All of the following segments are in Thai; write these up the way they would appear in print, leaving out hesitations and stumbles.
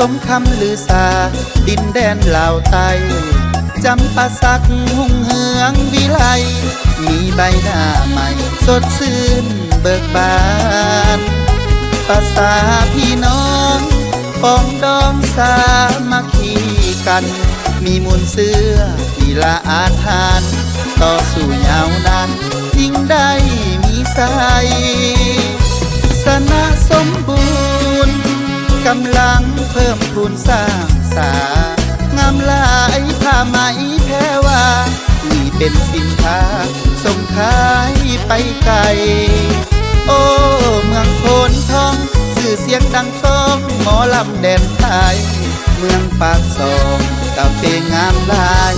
สมคำลือสาดินแดนลาวไตจำปาสักหุ่งเหืองวิไลมีใบหน้าใหม่สดชื่นเบิกบานภาษาพี่น้องปองดองสามัคคีกันมีมูลเสื้อที่ละอาทานต่อสู่ยาวนานยิ่งได้มีใสสนะสมบูรณ์กำลังเพิ่มพูนสร้างสางามหลายผ้าไหมแพรว่านี่เป็นสินค้าส่งขายไปไกลโอ้เมืองโพนทองชื่อเสียงดังก้องหมอลำแดนไทยเมืองปากซองกาแฟงามหลาย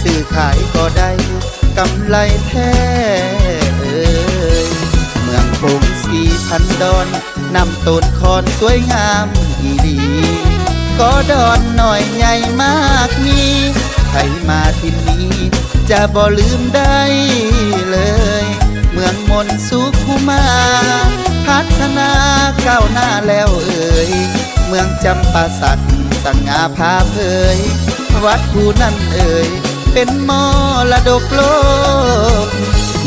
ซื้อขายก็ได้กำไรแท้เมืองคง4,000 ดอนนำต้นคอนสวยงามอีดีก็ดอนหน่อยใหญ่มากมีใครมาที่นี้จะบ่ลืมได้เลยเมืองมนสุขุมาพัฒนาก้าวหน้าแล้วเมืองจำปาสักสง่าพาเผยวัดภูนั่นเป็นมรดกโลก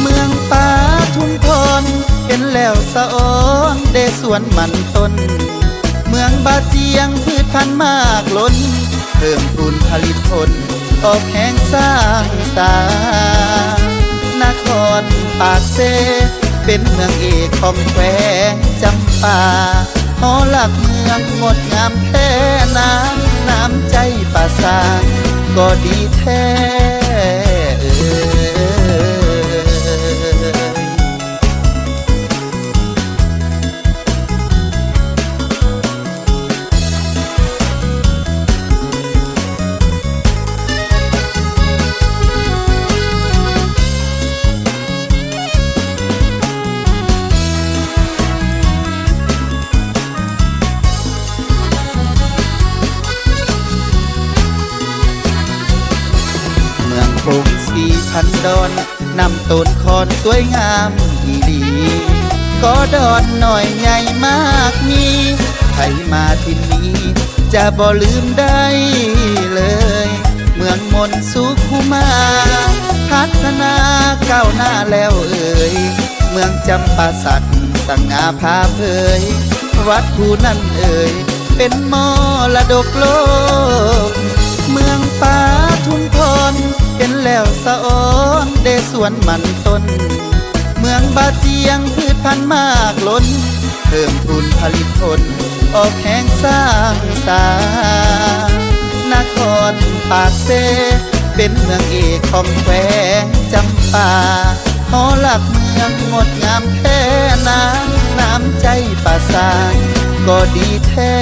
เมืองป่าทุ่งพรเห็นแล้วสะอ้อนเดสวนมันต้นเมืองบาเจียงพืชพันธุ์มากล้นเพิ่มพูนผลิตผลออกแห่งสร้างสานครปากเซเป็นเมืองเอกของแขวงจำปาหอหลักเมืองงดงามแท้น้ำใจป่าสางก็ดีแท้4,000 ดอนนำต้นคอนสวยงามอีดีก็ดอนหน่อยใหญ่มากมีใครมาที่นี้จะบ่ลืมได้เลยเมืองมนสุขุมาพัฒนาก้าวหน้าแล้วเมืองจำปาสักสง่าพาเผยวัดภูนั่นเป็นมรดกโลกเมืองป่าทุ่งพรเห็นแล้วสะอ้อนเดสวนมันต้นเมืองบาเจียงพืชพันธุ์มากล้นเพิ่มพูนผลิตผลออกแห่งสร้างสานครปากเซเป็นเมืองเอกของแขวงจำปาหอหลักเมืองงดงามแท้น้ำใจป่าสางก็ดีแท้